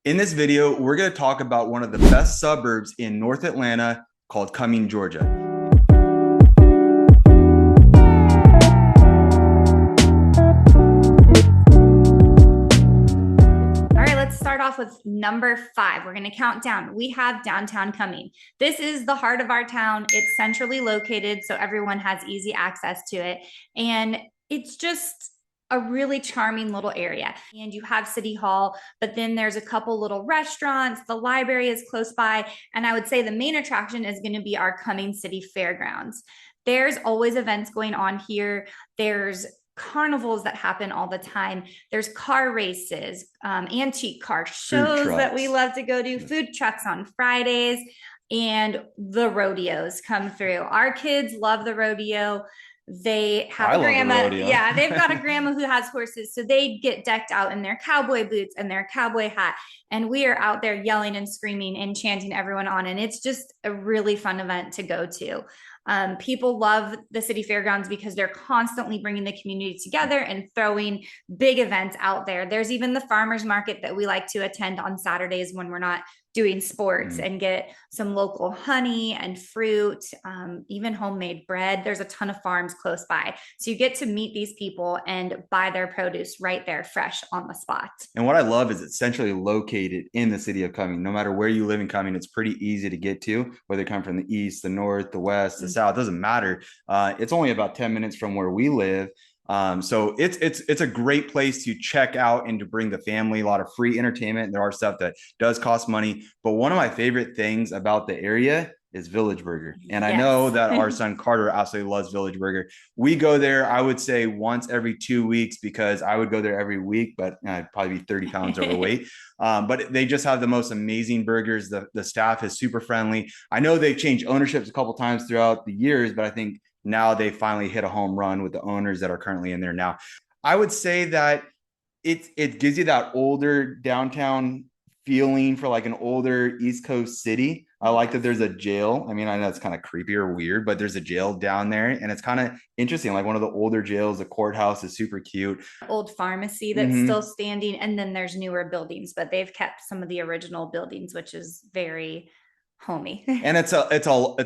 In this video, we're going to talk about one of the best suburbs in North Atlanta called Cumming, Georgia. All right, let's start off with number 5. We're going to count down. We have downtown Cumming. This is the heart of our town. It's centrally located, so everyone has easy access to it. And it's just a really charming little area. And you have City Hall, but then there's a couple little restaurants. The library is close by. And I would say the main attraction is going to be our Cumming City Fairgrounds. There's always events going on here. There's carnivals that happen all the time. There's car races, antique car shows that we love to go to, food trucks on Fridays, and the rodeos come through. Our kids love the rodeo. They have a grandma. Yeah, they've got a grandma who has horses. So they get decked out in their cowboy boots and their cowboy hat. And we are out there yelling and screaming and chanting everyone on. And it's just a really fun event to go to. People love the city fairgrounds because they're constantly bringing the community together and throwing big events out there. There's even the farmers market that we like to attend on Saturdays when we're not doing sports and get some local honey and fruit, even homemade bread. There's a ton of farms close by. So you get to meet these people and buy their produce right there, fresh on the spot. And what I love is it's centrally located in the city of Cumming. No matter where you live in Cumming, it's pretty easy to get to, whether you come from the east, the north, the west, the south, doesn't matter. It's only about 10 minutes from where we live. So it's a great place to check out and to bring the family. A lot of free entertainment. There are stuff that does cost money, but one of my favorite things about the area is Village Burger. And I know that our son Carter absolutely loves Village Burger. We go there, I would say once every 2 weeks, because I would go there every week, but I'd probably be 30 pounds overweight. But they just have the most amazing burgers. The staff is super friendly. I know they've changed ownerships a couple times throughout the years, but I think now they finally hit a home run with the owners that are currently in there now. I would say that it gives you that older downtown feeling for like an older East Coast city. I like that there's a jail. I mean, I know it's kind of creepy or weird, but there's a jail down there and it's kind of interesting. Like one of the older jails, the courthouse is super cute. Old pharmacy that's still standing. And then there's newer buildings, but they've kept some of the original buildings, which is very homey. And it's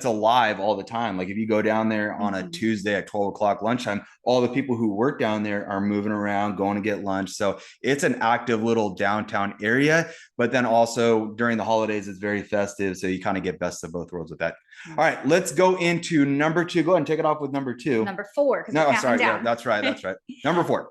alive all the time. Like if you go down there on a Tuesday at 12 o'clock lunchtime, all the people who work down there are moving around, going to get lunch. So it's an active little downtown area, but then also during the holidays, it's very festive. So you kind of get best of both worlds with that. All right, let's go into number 2. Go ahead and take it off with number 2. Number 4. No, sorry. Yeah, that's right. That's right. Number 4.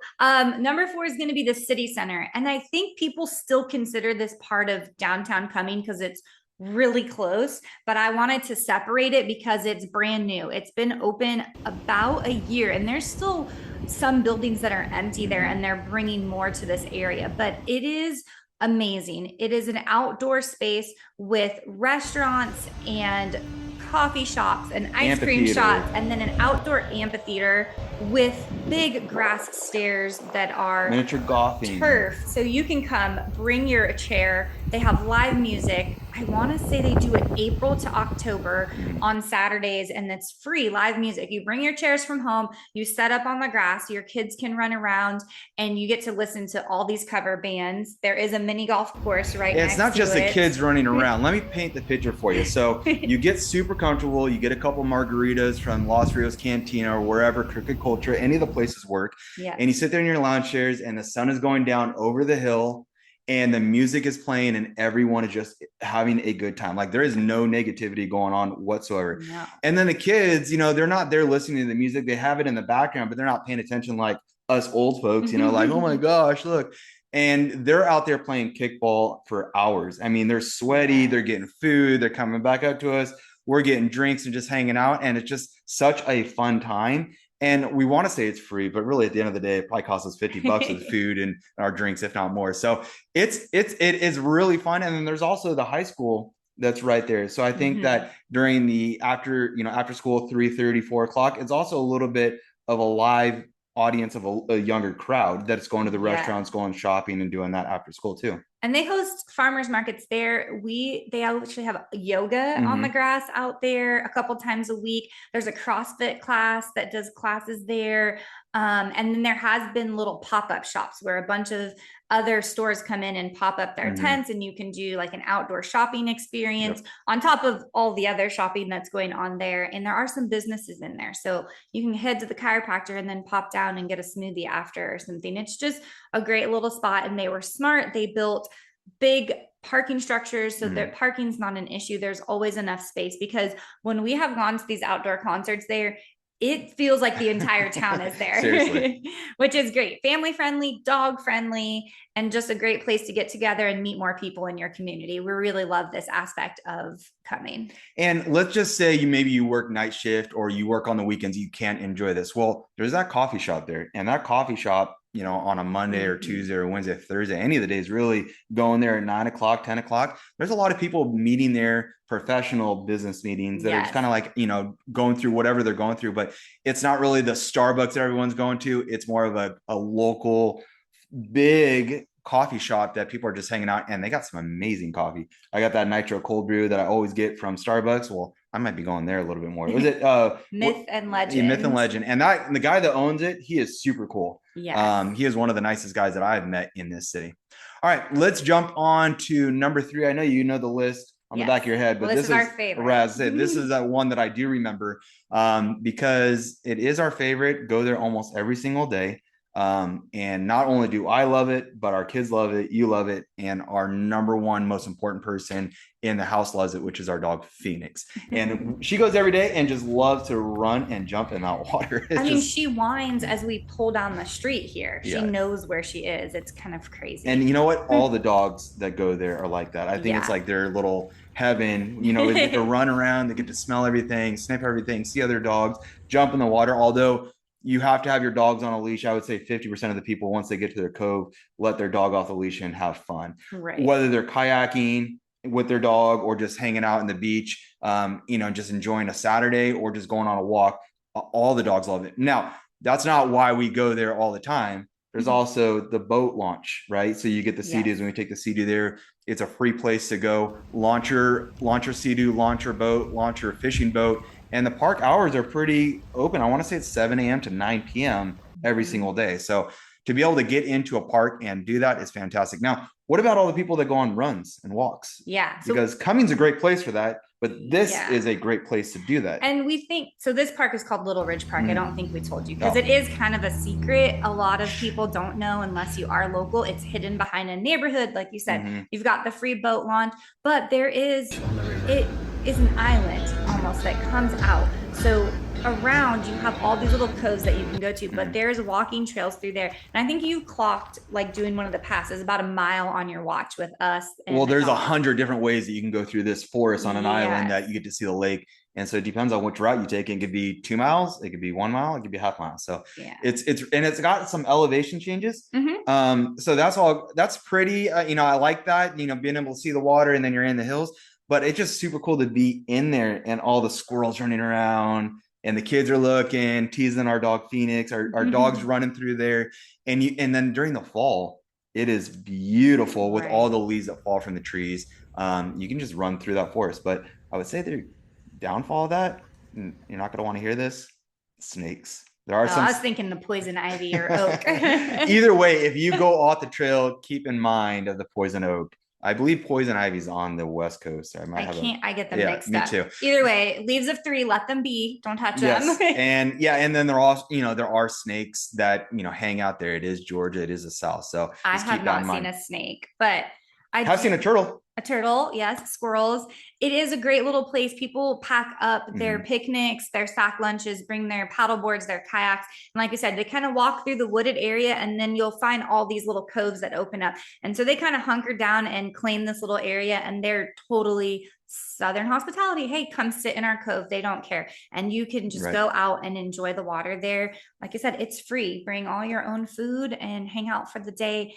Number 4 is going to be the city center. And I think people still consider this part of downtown Cumming because it's really close, but I wanted to separate it because it's brand new. It's been open about a year and there's still some buildings that are empty there and they're bringing more to this area, but it is amazing. It is an outdoor space with restaurants and coffee shops and ice cream shops, and then an outdoor amphitheater with big grass stairs that are miniature golfing turf. So you can come, bring your chair. They have live music. I want to say they do it April to October on Saturdays, and it's free live music. You bring your chairs from home, you set up on the grass, your kids can run around, and you get to listen to all these cover bands. There is a mini golf course right next to it. It's not just the kids running around. Let me paint the picture for you. So you get super comfortable. You get a couple margaritas from Los Rios Cantina or wherever, Cricket Culture, any of the places work. Yeah. And you sit there in your lounge chairs and the sun is going down over the hill and the music is playing and everyone is just having a good time. Like there is no negativity going on whatsoever. No. And then the kids, they're not there listening to the music. They have it in the background, but they're not paying attention like us old folks, like, oh my gosh, look. And they're out there playing kickball for hours. I mean, they're sweaty, they're getting food, they're coming back up to us. We're getting drinks and just hanging out. And it's just such a fun time. And we want to say it's free, but really at the end of the day, it probably costs us $50 with food and our drinks, if not more. So it is really fun. And then there's also the high school that's right there. So I think that during the after school, 3:30, 4 o'clock, it's also a little bit of a live audience of a younger crowd that's going to the restaurants, going shopping and doing that after school too. And they host farmers markets there. They actually have yoga on the grass out there a couple times a week. There's a CrossFit class that does classes there. And then there has been little pop-up shops where a bunch of other stores come in and pop up their tents, and you can do like an outdoor shopping experience on top of all the other shopping that's going on there. And there are some businesses in there. So you can head to the chiropractor and then pop down and get a smoothie after or something. It's just a great little spot. And they were smart. They built big parking structures so that parking's not an issue. There's always enough space, because when we have gone to these outdoor concerts there, it feels like the entire town is there. Seriously. Which is great. Family friendly, dog friendly, and just a great place to get together and meet more people in your community. We really love this aspect of Cumming. And let's just say maybe you work night shift or you work on the weekends, you can't enjoy this. Well, there's that coffee shop there, and that coffee shop, on a Monday or Tuesday or Wednesday, Thursday, any of the days, really going there at 9 o'clock, 10 o'clock. There's a lot of people meeting there, professional business meetings that are just kind of like, going through whatever they're going through, but it's not really the Starbucks that everyone's going to. It's more of a local big coffee shop that people are just hanging out, and they got some amazing coffee. I got that nitro cold brew that I always get from Starbucks. Well, I might be going there a little bit more. Was it Myth and Legend? Myth and Legend. And the guy that owns it, he is super cool. Yeah. He is one of the nicest guys that I've met in this city. All right, let's jump on to number 3. I know you know the list on the back of your head, but this is our favorite. Raz, this is that one that I do remember because it is our favorite. Go there almost every single day. And not only do I love it, but our kids love it, you love it, and our number one most important person in the house loves it, which is our dog Phoenix. And she goes every day and just loves to run and jump in that water. She whines as we pull down the street here. She knows where she is. It's kind of crazy. And you know what? All the dogs that go there are like that. I think it's like their little heaven. They get to run around, they get to smell everything, sniff everything, see other dogs, jump in the water. Although you have to have your dogs on a leash. I would say 50% of the people, once they get to their cove, let their dog off the leash and have fun. Right. Whether they're kayaking with their dog or just hanging out in the beach, just enjoying a Saturday or just going on a walk, all the dogs love it. Now, that's not why we go there all the time. There's also the boat launch, right? So you get the Sea-Doos. When we take the Sea-Doo there, it's a free place to go launch your Sea-Doo, launch your boat, launch your fishing boat. And the park hours are pretty open. I want to say it's 7 a.m. to 9 p.m. every single day. So to be able to get into a park and do that is fantastic. Now, what about all the people that go on runs and walks? Yeah. Because Cumming's a great place for that, but this is a great place to do that. And we think, so this park is called Little Ridge Park. I don't think we told you, because it is kind of a secret. A lot of people don't know unless you are local. It's hidden behind a neighborhood. Like you said, you've got the free boat launch, but it is an island almost that comes out. So around you have all these little coves that you can go to, but there's walking trails through there. And I think you clocked, like doing one of the passes, about a mile on your watch with us. Well, there's 100 different ways that you can go through this forest on an island that you get to see the lake. And so it depends on which route you take. It could be 2 miles, it could be 1 mile, it could be half mile. So it's got some elevation changes. So that's pretty, I like that, being able to see the water and then you're in the hills. But it's just super cool to be in there and all the squirrels running around and the kids are looking, teasing our dog Phoenix, our dog's running through there. And then during the fall, it is beautiful with all the leaves that fall from the trees. You can just run through that forest. But I would say the downfall of that, you're not going to want to hear this, snakes. There are some. I was thinking the poison ivy or oak. Either way, if you go off the trail, keep in mind of the poison oak. I believe poison ivy's on the West Coast. I get them mixed up. Me too. Either way, leaves of 3, let them be. Don't touch them. And then there are snakes that, hang out there. It is Georgia. It is the South. So I have not seen a snake, but I have seen a turtle. A turtle, yes, squirrels. It is a great little place. People pack up their picnics, their sack lunches, bring their paddle boards, their kayaks. And like I said, they kind of walk through the wooded area, and then you'll find all these little coves that open up. And so they kind of hunker down and claim this little area, and they're totally Southern hospitality. Hey, come sit in our cove. They don't care. And you can just go out and enjoy the water there. Like I said, it's free. Bring all your own food and hang out for the day.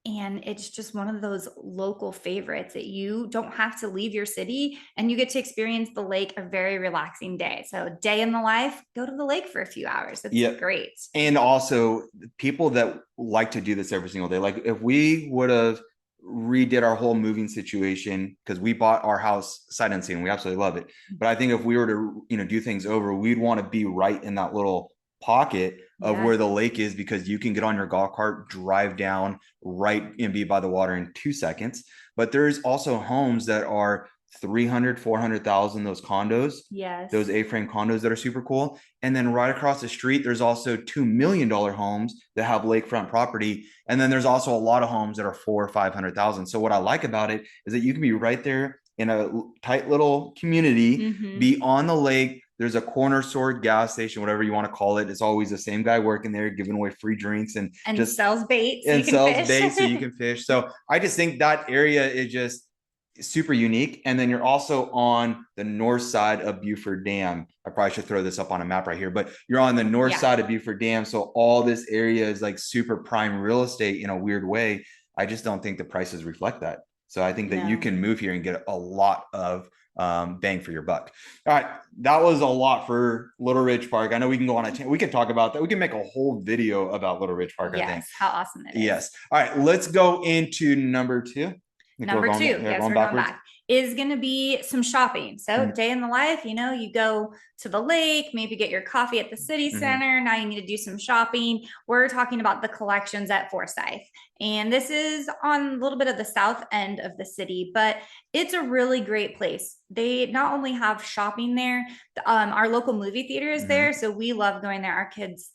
And it's just one of those local favorites that you don't have to leave your city, and you get to experience the lake, a very relaxing day. So day in the life, go to the lake for a few hours. It's great. And also people that like to do this every single day. Like if we would have redid our whole moving situation, because we bought our house sight unseen, we absolutely love it. But I think if we were to, do things over, we'd want to be right in that little pocket of Yeah. where the lake is, because you can get on your golf cart, drive down right and be by the water in 2 seconds. But there's also homes that are 300, 400,000, those condos, Yes. those A-frame condos that are super cool. And then right across the street, there's also $2 million homes that have lakefront property. And then there's also a lot of homes that are 400 or 500,000. So what I like about it is that you can be right there in a tight little community, be on the lake. There's a corner store, gas station, whatever you want to call it. It's always the same guy working there, giving away free drinks and just sells bait, so and you can sells fish. bait so you can fish. So I just think that area is just super unique. And then you're also on the north side of Buford Dam. I probably should throw this up on a map right here, but you're on the north side of Buford Dam. So all this area is like super prime real estate in a weird way. I just don't think the prices reflect that. So I think that you can move here and get a lot of bang for your buck. All right, that was a lot for Little Ridge Park. I know we can go on we can talk about that. We can make a whole video about Little Ridge Park. Yes, I think how awesome it is. Yes. All right, let's go into number two. Number two, yes, we're going back, is going to be some shopping. So day in the life, you know, you go to the lake, maybe get your coffee at the city center. Now you need to do some shopping. We're talking about the collections at Forsyth. And this is on a little bit of the south end of the city, but it's a really great place. They not only have shopping there, our local movie theater is there. So we love going there. Our kids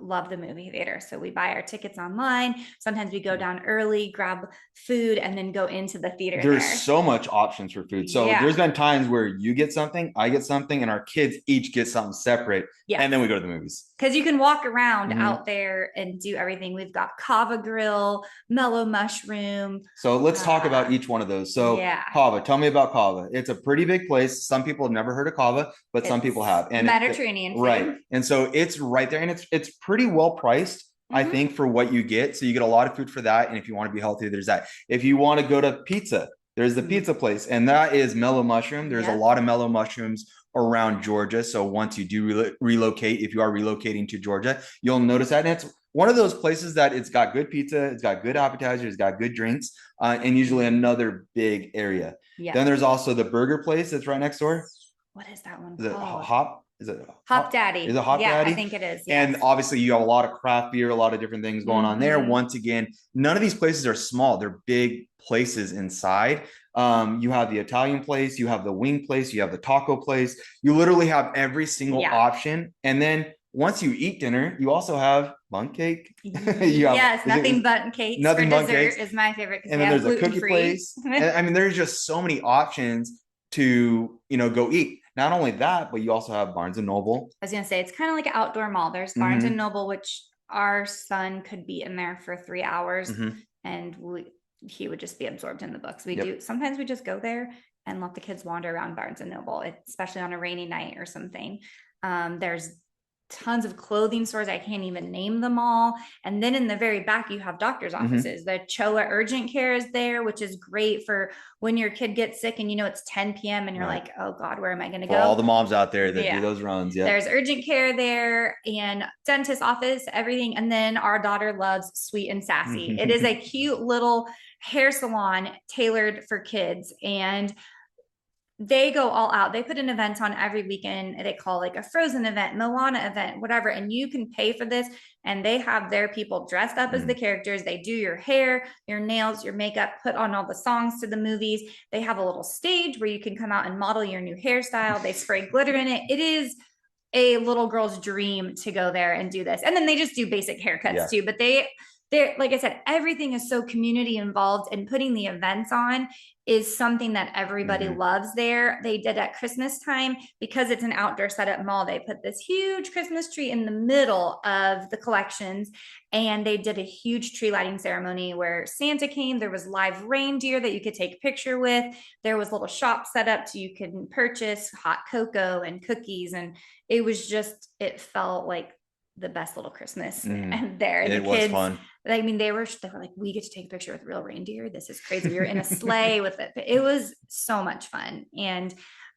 love the movie theater. So we buy our tickets online. Sometimes we go down early, grab food, and then go into the theater. There's so much options for food. So there's been times where you get something, I get something, and our kids each get something separate. And then we go to the movies. Because you can walk around out there and do everything. We've got Kava Grill, Mellow Mushroom. So let's talk about each one of those. So Kava, tell me about Kava. It's a pretty big place. Some people have never heard of Kava, but some people have. And Mediterranean food. Right. And so it's right there, and it's pretty well priced, I think, for what you get. So you get a lot of food for that. And if you want to be healthy, there's that. If you want to go to pizza, there's the pizza place, and that is Mellow Mushroom. There's a lot of Mellow Mushrooms around Georgia. So once you do relocate, if you are relocating to Georgia, you'll notice that. And it's one of those places that it's got good pizza, it's got good appetizers, it's got good drinks, and usually another big area. Then there's also the burger place that's right next door. What is that one called? Is it Hop Daddy? Is it Hop Daddy? I think it is. And obviously you have a lot of craft beer, a lot of different things going on there. Once again, none of these places are small. They're big places inside. You have the Italian place, you have the wing place, you have the taco place. You literally have every single option. And then once you eat dinner, you also have bundt cake. Nothing but cakes. Nothing for but dessert cakes. Is my favorite. And then there's a cookie place. I mean, there's just so many options to, go eat. Not only that, but you also have Barnes and Noble. I was gonna say it's kind of like an outdoor mall. There's Barnes and Noble, which our son could be in there for 3 hours, and he would just be absorbed in the books. Sometimes we just go there and let the kids wander around Barnes and Noble, especially on a rainy night or something. There's tons of clothing stores. I can't even name them all. And then in the very back, you have doctor's offices. The CHOA urgent care is there, which is great for when your kid gets sick and it's 10 p.m. and you're like, oh God, where am I going to go? All the moms out there that do those runs. There's urgent care there and dentist office, everything. And then our daughter loves Sweet and Sassy. It is a cute little hair salon tailored for kids, and they go all out. They put an event on every weekend. They call like a Frozen event, Moana event, whatever. And you can pay for this. And they have their people dressed up as the characters. They do your hair, your nails, your makeup, put on all the songs to the movies. They have a little stage where you can come out and model your new hairstyle. They spray glitter in it. It is a little girl's dream to go there and do this. And then they just do basic haircuts too. But they're, like I said, everything is so community involved, and putting the events on is something that everybody loves there. They did at Christmas time, because it's an outdoor setup mall. They put this huge Christmas tree in the middle of the collections, and they did a huge tree lighting ceremony where Santa came. There was live reindeer that you could take a picture with. There was little shops set up so you could purchase hot cocoa and cookies. And it felt like the best little Christmas and there. And it was fun. I mean, they were like, we get to take a picture with real reindeer. This is crazy. We were in a sleigh with it. It was so much fun. And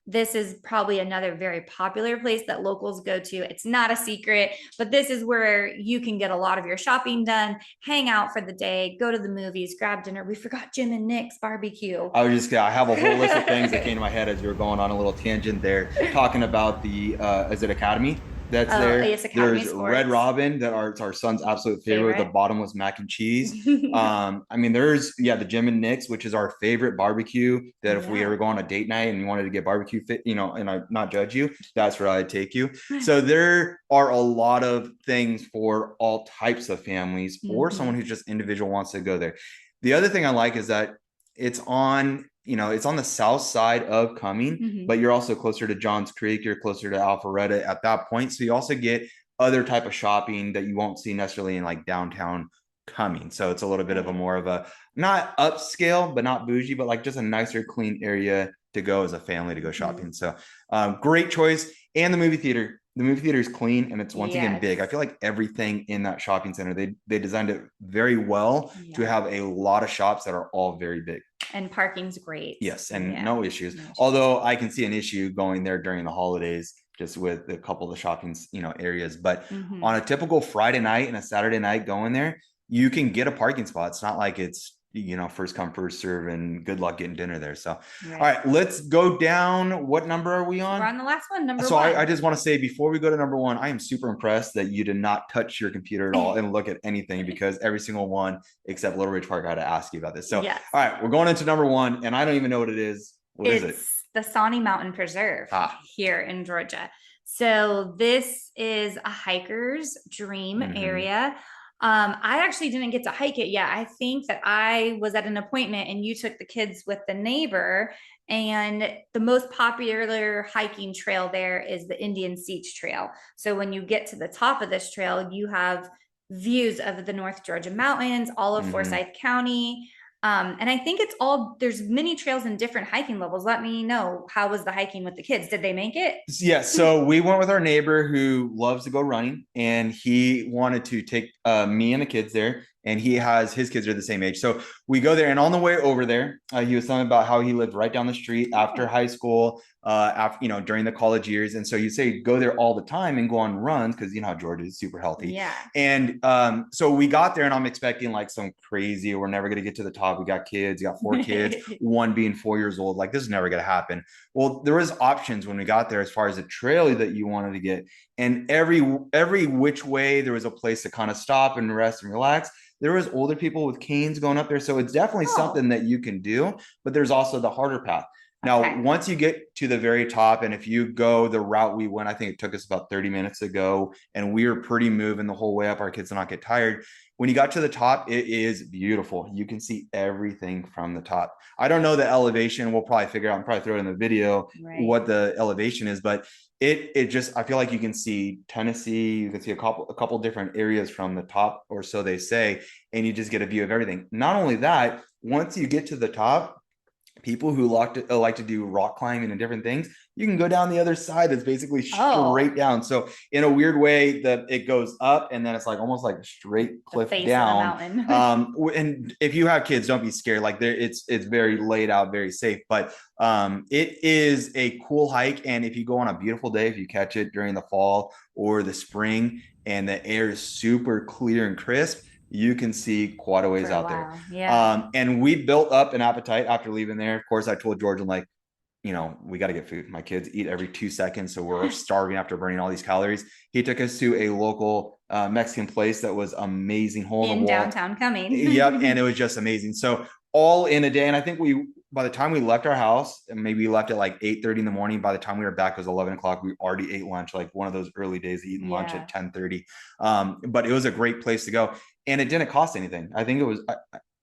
this is probably another very popular place that locals go to. It's not a secret, but this is where you can get a lot of your shopping done, hang out for the day, go to the movies, grab dinner. We forgot Jim and Nick's barbecue. I have a whole list of things that came to my head as you were going on a little tangent there, talking about the, is it Academy? that's Oh, there. yes, Academy There's Red Sports. Robin that are it's our son's absolute favorite with the Favorite. bottomless mac and cheese. I mean, there's the Jim and Nick's, which is our favorite barbecue. That if we Yeah. ever go on a date night and you wanted to get barbecue fit, and I not judge you, that's where I'd take you. So there are a lot of things for all types of families or someone Mhm. who's just individual wants to go there. The other thing I like is that it's on the south side of Cumming, Mhm. but you're also closer to Johns Creek, you're closer to Alpharetta at that point. So you also get other type of shopping that you won't see necessarily in like downtown Cumming. So it's a little bit of a Right. more of a not upscale, but not bougie, but like just a nicer, clean area to go as a family to go Mhm. shopping. So great choice. And the movie theater. The movie theater is clean and it's once again Yes. big. I feel like everything in that shopping center, they designed it very well to Yeah. have a lot of shops that are all very big. And parking's great. Yes, and Yeah. no issues. No issues. Although I can see an issue going there during the holidays, just with a couple of the shopping, areas. But Mhm. on a typical Friday night and a Saturday night going there, you can get a parking spot. It's not like it's first come first serve, and good luck getting dinner there. So, all Right. right, let's go down. What number are we We're on? on the last one, number So I one. just want to say before we go to number one, I am super impressed that you did not touch your computer at all and look at anything because every single one except Little Ridge Park I had to ask you about this. So Yes. all right, we're going into number one, and I don't even know what it is. What is it? It's the Sawney Mountain Preserve Ah, here in Georgia. So this is a hiker's dream area. I actually didn't get to hike it yet. I think that I was at an appointment and you took the kids with the neighbor. And the most popular hiking trail there is the Indian Beach Trail. So when you get to the top of this trail, you have views of the North Georgia mountains, all of Forsyth County. And I think there's many trails in different hiking levels. Let me know, how was the hiking with the kids? Did they make it? Yeah, so we went with our neighbor who loves to go running, and he wanted to take me and the kids there. And he has his kids are the same age, so we go there. And on the way over there, he was telling about how he lived right down the street after high school, after during the college years. And so you say go there all the time and go on runs because you know how Georgia is super healthy. Yeah. And so we got there, and I'm expecting like some crazy. We're never gonna get to the top. We got kids, you got 4 kids, one being 4 years old. Like this is never gonna happen. Well, there was options when we got there as far as the trail that you wanted to get, and every which way there was a place to kind of stop and rest and relax. There was older people with canes going up there, so it's definitely something that you can do. But there's also the harder path. Now, once you get to the very top, and if you go the route we went, I think it took us about 30 minutes to go, and we were pretty moving the whole way up. Our kids did not get tired. When you got to the top, it is beautiful. You can see everything from the top. I don't know the elevation. We'll probably figure out and probably throw it in the video what the elevation is, but it just I feel like you can see Tennessee, you can see a couple different areas from the top, or so they say, and you just get a view of everything. Not only that, once you get to the top, people who like to do rock climbing and different things, you can go down the other side. It's basically straight down. So in a weird way, that it goes up and then it's like almost like a straight cliff down. And if you have kids, don't be scared. Like there, it's very laid out, very safe. But it is a cool hike. And if you go on a beautiful day, if you catch it during the fall or the spring, and the air is super clear and crisp, you can see quite a ways out there. Yeah. And we built up an appetite after leaving there. Of course, I told George, I'm like, we got to get food. My kids eat every 2 seconds, so we're starving after burning all these calories. He took us to a local Mexican place that was amazing, hole in the wall, downtown Cumming. Yep, and it was just amazing. So all in a day, and I think by the time we left our house, and maybe we left at like 8:30 in the morning. By the time we were back, it was 11 o'clock. We already ate lunch, like one of those early days eating lunch at 10:30. But it was a great place to go, and it didn't cost anything. I think it was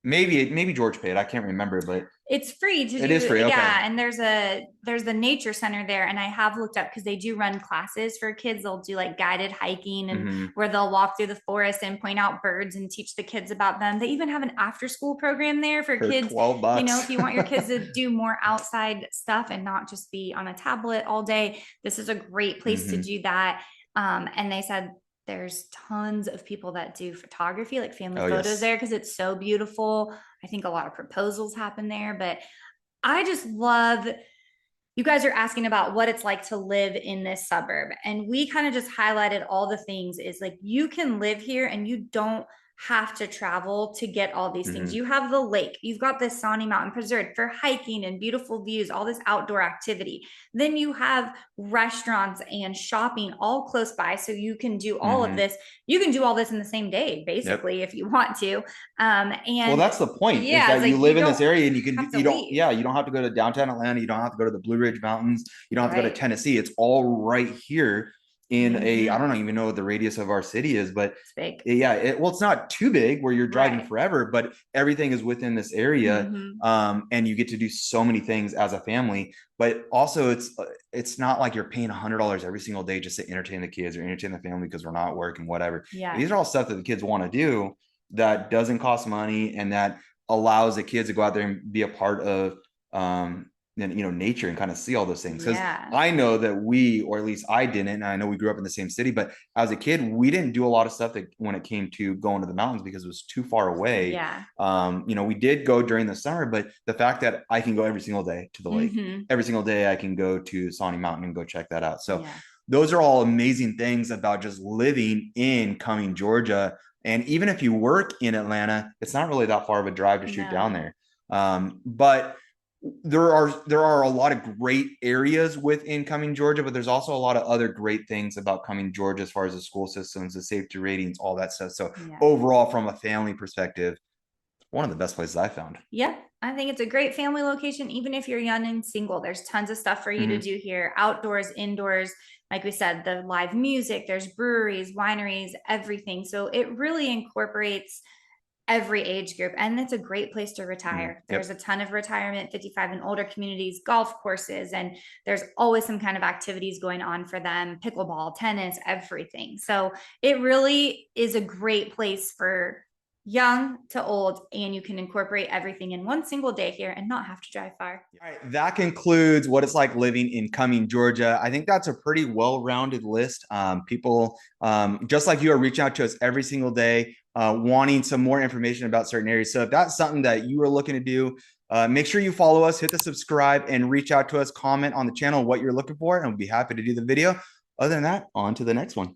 maybe George paid. I can't remember, but it's free to do. It is free. Okay. Yeah, and there's the nature center there, and I have looked up because they do run classes for kids. They'll do like guided hiking and where they'll walk through the forest and point out birds and teach the kids about them. They even have an after school program there for kids. $12. If you want your kids to do more outside stuff and not just be on a tablet all day, this is a great place to do that. And they said there's tons of people that do photography, like family photos there, because it's so beautiful. I think a lot of proposals happen there, but I just love, you guys are asking about what it's like to live in this suburb. And we kind of just highlighted all the things is like, you can live here and you don't have to travel to get all these things. Mhm. You have the lake, you've got the Sawney Mountain Preserve for hiking and beautiful views, all this outdoor activity. Then you have restaurants and shopping all close by. So you can do all of Mhm. this. You can do all this in the same day, Yep. basically, if you want to. Well, And that's the point, is yeah, it's that you like you live in this don't area and you can, have to you don't, leave. yeah, you don't have to go to downtown Atlanta. You don't have to go to the Blue Ridge Mountains. You don't have to go to Right. Tennessee. It's all right here in a, I Mm-hmm. don't even know what the radius of our city is, but It's big. yeah, well, it's not too big where you're driving Right. forever, but everything is within this area. Mm-hmm. And you get to do so many things as a family, but also it's not like you're paying $100 every single day just to entertain the kids or entertain the family because we're not working, whatever. Yeah. These are all stuff that the kids want to do that doesn't cost money and that allows the kids to go out there and be a part of nature and kind of see all those things. Because Yeah. I know that we, or at least I didn't, and I know we grew up in the same city, but as a kid, we didn't do a lot of stuff that when it came to going to the mountains because it was too far away. Yeah. We did go during the summer, but the fact that I can go every single day to the lake, Mm-hmm. every single day I can go to Sawney Mountain and go check that out. So Yeah. those are all amazing things about just living in Cumming, Georgia. And even if you work in Atlanta, it's not really that far of a drive to shoot down there. But there are a lot of great areas within Cumming, Georgia, but there's also a lot of other great things about Cumming, Georgia, as far as the school systems, the safety ratings, all that stuff. So Yeah. overall, from a family perspective, one of the best places I found. Yeah, I think it's a great family location, even if you're young and single. There's tons of stuff for you to do here, outdoors, indoors. Like we said, the live music, there's breweries, wineries, everything. So it really incorporates every age group, and it's a great place to retire. There's a ton of retirement 55 and older communities, golf courses, and there's always some kind of activities going on for them, pickleball, tennis, everything. So it really is a great place for young to old, and you can incorporate everything in one single day here and not have to drive far. All right, that concludes what it's like living in Cumming, Georgia. I think that's a pretty well-rounded list. People just like you are reaching out to us every single day, wanting some more information about certain areas. So if that's something that you are looking to do, make sure you follow us, hit the subscribe, and reach out to us, comment on the channel what you're looking for, and we'll be happy to do the video. Other than that, on to the next one.